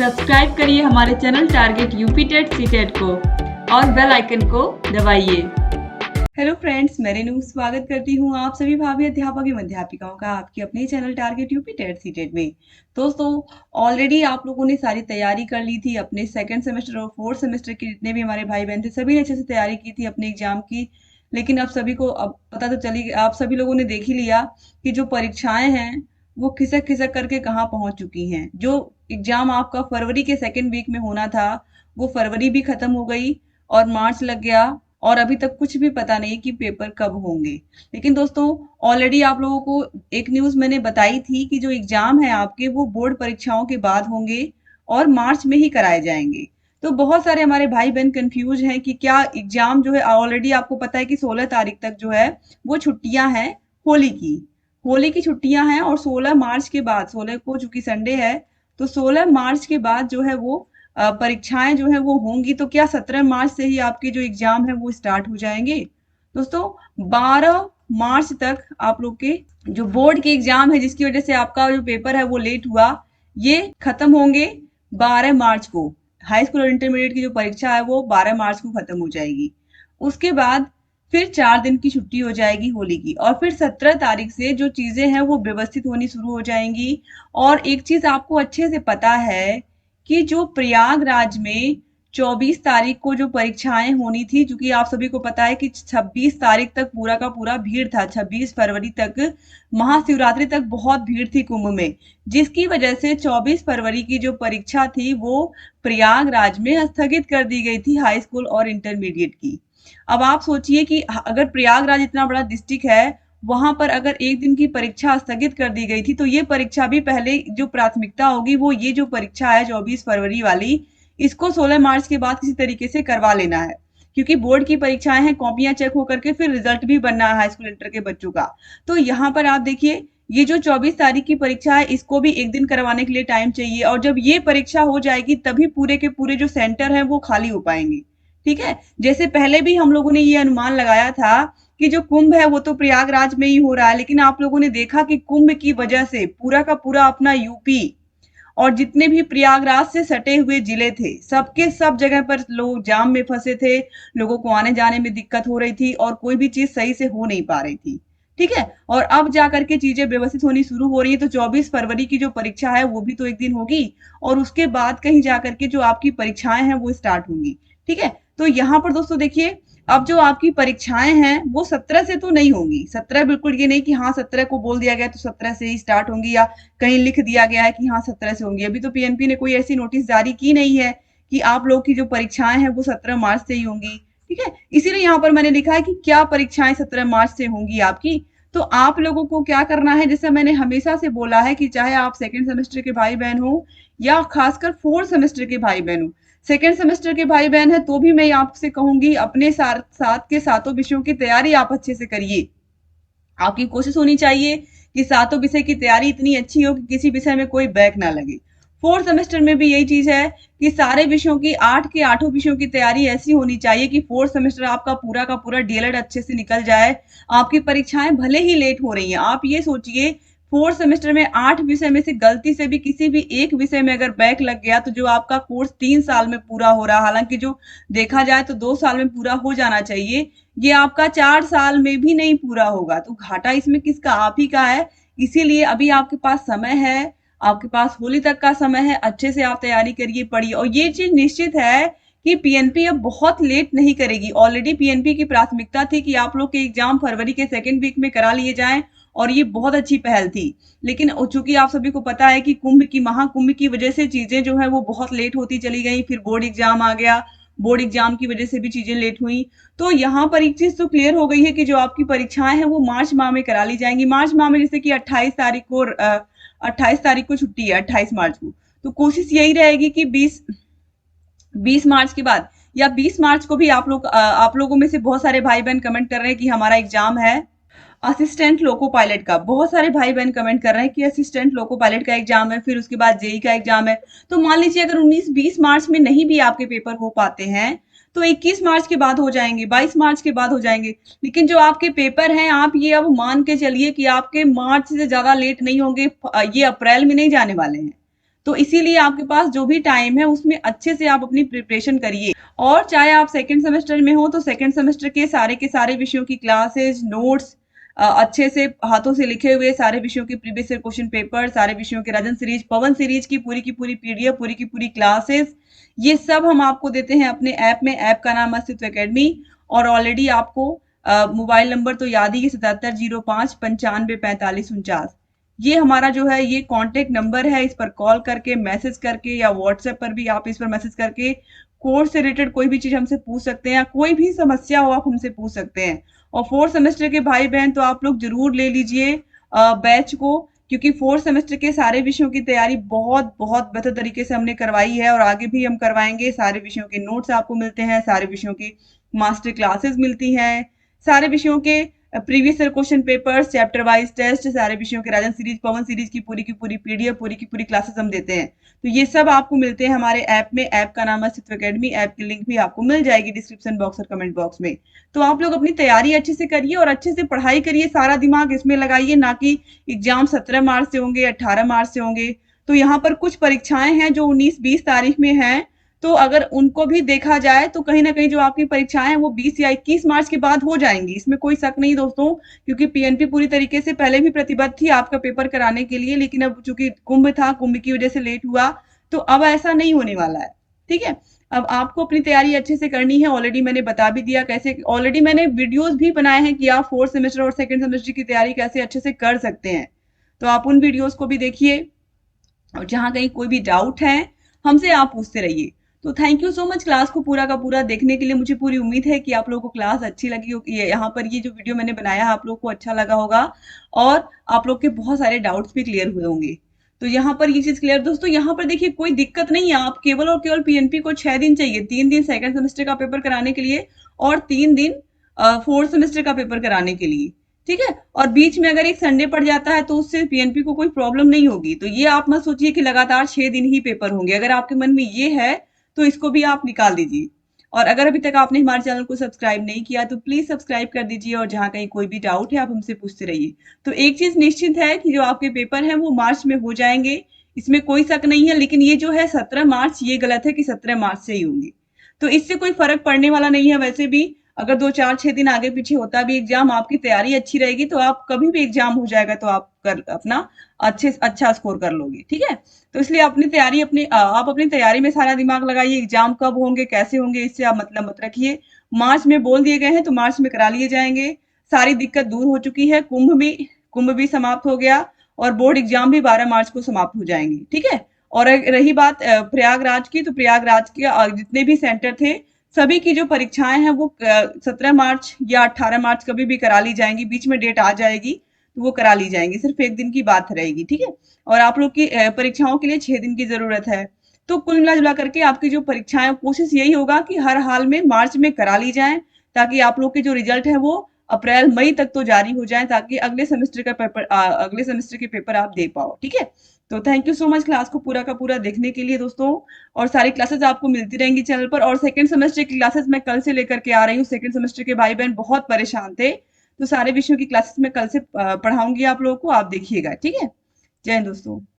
Subscribe करिए हमारे channel target UP TET CTET को और बेल आइकन को दबाइए। हेलो फ्रेंड्स, मैं रेनू स्वागत करती हूँ आप सभी भावी अध्यापक एवं अध्यापिकाओं का आपके अपने channel target UP TET CTET में। दोस्तों, ऑलरेडी आप लोगों ने सारी तैयारी कर ली थी अपने सेकंड सेमेस्टर और फोर्थ सेमेस्टर के जितने भी हमारे भाई बहन थे, सभी ने अच्छे से तैयारी की थी अपने एग्जाम की। लेकिन अब सभी को अब पता तो चली, आप सभी लोगों ने देख ही लिया कि जो परीक्षाएं हैं वो खिसक खिसक करके कहाँ पहुंच चुकी हैं। जो एग्जाम आपका फरवरी के सेकेंड वीक में होना था वो फरवरी भी खत्म हो गई और मार्च लग गया और अभी तक कुछ भी पता नहीं कि पेपर कब होंगे। लेकिन दोस्तों, ऑलरेडी आप लोगों को एक न्यूज मैंने बताई थी कि जो एग्जाम है आपके वो बोर्ड परीक्षाओं के बाद होंगे और मार्च में ही कराए जाएंगे। तो बहुत सारे हमारे भाई बहन कंफ्यूज हैं कि क्या एग्जाम जो है, ऑलरेडी आपको पता है कि 16 तारीख तक जो है वो छुट्टियां हैं होली की छुट्टियां हैं और 16 मार्च के बाद, 16 को चूंकि संडे है तो 16 मार्च के बाद जो है वो परीक्षाएं जो है वो होंगी। तो क्या 17 मार्च से ही आपके जो एग्जाम है वो स्टार्ट हो जाएंगे? दोस्तों, 12 मार्च तक आप लोग के जो बोर्ड के एग्जाम है जिसकी वजह से आपका जो पेपर है वो लेट हुआ, ये खत्म होंगे 12 मार्च को। हाई स्कूल और इंटरमीडिएट की जो परीक्षा है वो 12 मार्च को खत्म हो जाएगी। उसके बाद फिर 4 दिन की छुट्टी हो जाएगी होली की और फिर 17 तारीख से जो चीजें हैं वो व्यवस्थित होनी शुरू हो जाएंगी। और एक चीज आपको अच्छे से पता है कि जो प्रयागराज में 24 तारीख को जो परीक्षाएं होनी थी, क्योंकि आप सभी को पता है कि 26 तारीख तक पूरा का पूरा भीड़ था, 26 फरवरी तक महाशिवरात्रि तक बहुत भीड़ थी कुंभ में, जिसकी वजह से 24 फरवरी की जो परीक्षा थी वो प्रयागराज में स्थगित कर दी गई थी हाई स्कूल और इंटरमीडिएट की। अब आप सोचिए कि अगर प्रयागराज इतना बड़ा डिस्ट्रिक्ट है, वहां पर अगर एक दिन की परीक्षा स्थगित कर दी गई थी तो ये परीक्षा भी पहले जो प्राथमिकता होगी वो ये जो परीक्षा है 24 फरवरी वाली, इसको 16 मार्च के बाद किसी तरीके से करवा लेना है, क्योंकि बोर्ड की परीक्षाएं हैं, कॉपियां चेक होकर के फिर रिजल्ट भी बनना है हाई स्कूल इंटर के बच्चों का। तो यहाँ पर आप देखिए, ये जो 24 तारीख की परीक्षा है इसको भी एक दिन करवाने के लिए टाइम चाहिए और जब ये परीक्षा हो जाएगी तभी पूरे के पूरे जो सेंटर है वो खाली हो पाएंगे। ठीक है, जैसे पहले भी हम लोगों ने ये अनुमान लगाया था कि जो कुंभ है वो तो प्रयागराज में ही हो रहा है, लेकिन आप लोगों ने देखा कि कुंभ की वजह से पूरा का पूरा अपना यूपी और जितने भी प्रयागराज से सटे हुए जिले थे सबके सब जगह पर लोग जाम में फंसे थे, लोगों को आने जाने में दिक्कत हो रही थी और कोई भी चीज सही से हो नहीं पा रही थी। ठीक है, और अब जाकर के चीजें व्यवस्थित होनी शुरू हो रही है। तो 24 फरवरी की जो परीक्षा है वो भी तो एक दिन होगी और उसके बाद कहीं जाकर के जो आपकी परीक्षाएं हैं वो स्टार्ट होंगी। ठीक है, तो यहाँ पर दोस्तों देखिए, अब जो आपकी परीक्षाएं हैं वो 17 से तो नहीं होंगी। 17 बिल्कुल ये नहीं कि हाँ 17 को बोल दिया गया तो 17 से ही स्टार्ट होंगी या कहीं लिख दिया गया है कि हाँ 17 से होंगी। अभी तो पीएनपी ने कोई ऐसी नोटिस जारी की नहीं है कि आप लोग की जो परीक्षाएं हैं वो 17 मार्च से ही होंगी। ठीक है, इसीलिए यहाँ पर मैंने लिखा है कि क्या परीक्षाएं 17 मार्च से होंगी आपकी। तो आप लोगों को क्या करना है, जैसे मैंने हमेशा से बोला है कि चाहे आप सेकेंड सेमेस्टर के भाई बहन हो या खासकर फोर्थ सेमेस्टर के भाई बहन हो, सेकेंड सेमेस्टर के भाई बहन है तो भी मैं आपसे कहूंगी अपने साथ साथ के सातों विषयों की तैयारी आप अच्छे से करिए। आपकी कोशिश होनी चाहिए कि सातों विषय की तैयारी इतनी अच्छी हो कि किसी विषय में कोई बैक ना लगे। फोर्थ सेमेस्टर में भी यही चीज है कि सारे विषयों की 8 के 8 विषयों की तैयारी ऐसी होनी चाहिए कि फोर्थ सेमेस्टर आपका पूरा का पूरा डीएलएड अच्छे से निकल जाए। आपकी परीक्षाएं भले ही लेट हो रही हैं, आप ये सोचिए फोर्थ सेमेस्टर में 8 विषय में से गलती से भी किसी भी एक विषय में अगर बैक लग गया तो जो आपका कोर्स 3 साल में पूरा हो रहा, हालांकि जो देखा जाए तो 2 साल में पूरा हो जाना चाहिए, ये आपका 4 साल में भी नहीं पूरा होगा। तो घाटा इसमें किसका? आप ही का है। इसीलिए अभी आपके पास समय है, आपके पास होली तक का समय है, अच्छे से आप तैयारी करिए, पढ़िए। और ये चीज निश्चित है कि पीएनपी अब बहुत लेट नहीं करेगी। ऑलरेडी पीएनपी की प्राथमिकता थी कि आप लोग के एग्जाम फरवरी के सेकेंड वीक में करा लिए जाएं और ये बहुत अच्छी पहल थी। लेकिन चूंकि आप सभी को पता है कि कुंभ की महाकुंभ की वजह से चीजें जो है वो बहुत लेट होती चली गई, फिर बोर्ड एग्जाम आ गया, बोर्ड एग्जाम की वजह से भी चीजें लेट हुई। तो यहाँ पर एक चीज तो क्लियर हो गई है कि जो आपकी परीक्षाएं हैं वो मार्च माह में करा ली जाएंगी। मार्च माह में जैसे कि 28 तारीख को छुट्टी है, 28 मार्च को, तो कोशिश यही रहेगी कि 20 मार्च के बाद या 20 मार्च को भी आप लोगों में से बहुत सारे भाई बहन कमेंट कर रहे हैं कि हमारा एग्जाम है असिस्टेंट लोको पायलट का। बहुत सारे भाई बहन कमेंट कर रहे हैं कि असिस्टेंट लोको पायलट का एग्जाम है, फिर उसके बाद जेई का एग्जाम है। तो मान लीजिए अगर 19-20 मार्च में नहीं भी आपके पेपर हो पाते हैं तो 21 मार्च के बाद हो जाएंगे, 22 मार्च के बाद हो जाएंगे। लेकिन जो आपके पेपर हैं आप ये अब मान के चलिए कि आपके मार्च से ज्यादा लेट नहीं होंगे, ये अप्रैल में नहीं जाने वाले हैं। तो इसीलिए आपके पास जो भी टाइम है उसमें अच्छे से आप अपनी प्रिपरेशन करिए। और चाहे आप सेकंड सेमेस्टर में हो तो सेकंड सेमेस्टर के सारे विषयों की क्लासेस, नोट्स, अच्छे से हाथों से लिखे हुए सारे विषयों के प्रीवियस ईयर क्वेश्चन पेपर, सारे विषयों के राजन सीरीज, पवन सीरीज की पूरी पीडीएफ, पूरी की पूरी क्लासेस, ये सब हम आपको देते हैं अपने ऐप में। ऐप का नाम अस्तित्व एकेडमी। और ऑलरेडी आपको मोबाइल नंबर तो याद ही है, 7705 95 45 49। ये हमारा जो है ये कांटेक्ट नंबर है, इस पर कॉल करके, मैसेज करके या व्हाट्सएप पर भी आप इस पर मैसेज करके कोर्स से रिलेटेड कोई भी चीज हमसे पूछ सकते हैं, या कोई भी समस्या हो आप हमसे पूछ सकते हैं। और फोर्थ सेमेस्टर के भाई बहन तो आप लोग जरूर ले लीजिए बैच को, क्योंकि फोर्थ सेमेस्टर के सारे विषयों की तैयारी बहुत बहुत बेहतर तरीके से हमने करवाई है और आगे भी हम करवाएंगे। सारे विषयों के नोट्स आपको मिलते हैं, सारे विषयों की मास्टर क्लासेस मिलती हैं, सारे विषयों के previous year question papers, chapter wise test, सारे विषयों के राजन सीरीज, पवन सीरीज की पूरी पीडीएफ, पूरी की पूरी क्लासेस हम देते हैं। तो ये सब आपको मिलते हैं हमारे ऐप में। ऐप का नाम है अस्तित्व एकेडमी। ऐप की लिंक भी आपको मिल जाएगी डिस्क्रिप्शन बॉक्स और कमेंट बॉक्स में। तो आप लोग अपनी तैयारी अच्छे से करिए और अच्छे से पढ़ाई करिए, सारा दिमाग इसमें लगाइए, ना कि एग्जाम 17 मार्च से होंगे, 18 मार्च से होंगे। तो यहाँ पर कुछ परीक्षाएं हैं जो 19-20 तारीख में हैं, तो अगर उनको भी देखा जाए तो कहीं ना कहीं जो आपकी परीक्षाएं हैं वो 20 या 21 मार्च के बाद हो जाएंगी, इसमें कोई शक नहीं दोस्तों। क्योंकि पीएनपी पूरी तरीके से पहले भी प्रतिबद्ध थी आपका पेपर कराने के लिए, लेकिन अब चूंकि कुंभ था, कुंभ की वजह से लेट हुआ, तो अब ऐसा नहीं होने वाला है। ठीक है, अब आपको अपनी तैयारी अच्छे से करनी है। ऑलरेडी मैंने बता भी दिया कैसे, ऑलरेडी मैंने वीडियोस भी बनाए हैं कि आप फोर्थ सेमेस्टर और सेकंड सेमेस्टर की तैयारी कैसे अच्छे से कर सकते हैं। तो आप उन वीडियोस को भी देखिए, और जहां कहीं कोई भी डाउट है हमसे आप पूछते रहिए। तो thank you so much class को पूरा का पूरा देखने के लिए। मुझे पूरी उम्मीद है कि आप लोगों को क्लास अच्छी लगी होगी, यहाँ पर ये जो वीडियो मैंने बनाया है आप लोगों को अच्छा लगा होगा, और आप लोग के बहुत सारे डाउट्स भी क्लियर हुए होंगे। तो यहाँ पर ये चीज क्लियर दोस्तों, यहाँ पर देखिए कोई दिक्कत नहीं है, आप केवल और केवल पीएनपी को 6 दिन चाहिए, 3 दिन सेकंड सेमेस्टर का पेपर कराने के लिए और 3 दिन फोर्थ सेमेस्टर का पेपर कराने के लिए। ठीक है, और बीच में अगर एक संडे पड़ जाता है तो उससे पीएनपी को कोई प्रॉब्लम नहीं होगी। तो ये आप मत सोचिए कि लगातार 6 दिन ही पेपर होंगे, अगर आपके मन में ये है तो इसको भी आप निकाल दीजिए। और अगर अभी तक आपने हमारे चैनल को सब्सक्राइब नहीं किया तो प्लीज सब्सक्राइब कर दीजिए, और जहां कहीं कोई भी डाउट है आप हमसे पूछते रहिए। तो एक चीज निश्चित है कि जो आपके पेपर है वो मार्च में हो जाएंगे, इसमें कोई शक नहीं है। लेकिन ये जो है 17 मार्च, ये गलत है कि 17 मार्च से ही होंगे, तो इससे कोई फर्क पड़ने वाला नहीं है। वैसे भी अगर 2-4-6 दिन आगे पीछे होता भी एग्जाम, आपकी तैयारी अच्छी रहेगी तो आप कभी भी एग्जाम हो जाएगा तो आप कर अपना अच्छा स्कोर कर लोगे। ठीक है, तो इसलिए आप अपनी तैयारी में सारा दिमाग लगाइए। एग्जाम कब होंगे, कैसे होंगे, इससे आप मतलब मत रखिए। मार्च में बोल दिए गए हैं तो मार्च में करा लिए जाएंगे। सारी दिक्कत दूर हो चुकी है, कुंभ भी समाप्त हो गया, और बोर्ड एग्जाम भी 12 मार्च को समाप्त हो जाएंगे। ठीक है, और रही बात प्रयागराज की, तो प्रयागराज के जितने भी सेंटर थे सभी की जो परीक्षाएं हैं वो 17 मार्च या 18 मार्च कभी भी करा ली जाएंगी, बीच में डेट आ जाएगी तो वो करा ली जाएंगी, सिर्फ एक दिन की बात रहेगी। ठीक है, और आप लोग की परीक्षाओं के लिए 6 दिन की जरूरत है। तो कुल मिला जुला करके आपकी जो परीक्षाएं, कोशिश यही होगा कि हर हाल में मार्च में करा ली जाए, ताकि आप लोग के जो रिजल्ट है वो अप्रैल मई तक तो जारी हो जाए, ताकि अगले सेमेस्टर के पेपर आप दे पाओ। ठीक है, तो thank you so much class को पूरा का पूरा देखने के लिए दोस्तों। और सारी क्लासेस आपको मिलती रहेंगी चैनल पर, और सेकंड सेमेस्टर की क्लासेस मैं कल से लेकर के आ रही हूँ। सेकंड सेमेस्टर के भाई बहन बहुत परेशान थे, तो सारे विषयों की क्लासेस मैं कल से पढ़ाऊंगी आप लोगों को, आप देखिएगा। ठीक है, जय हिंद दोस्तों।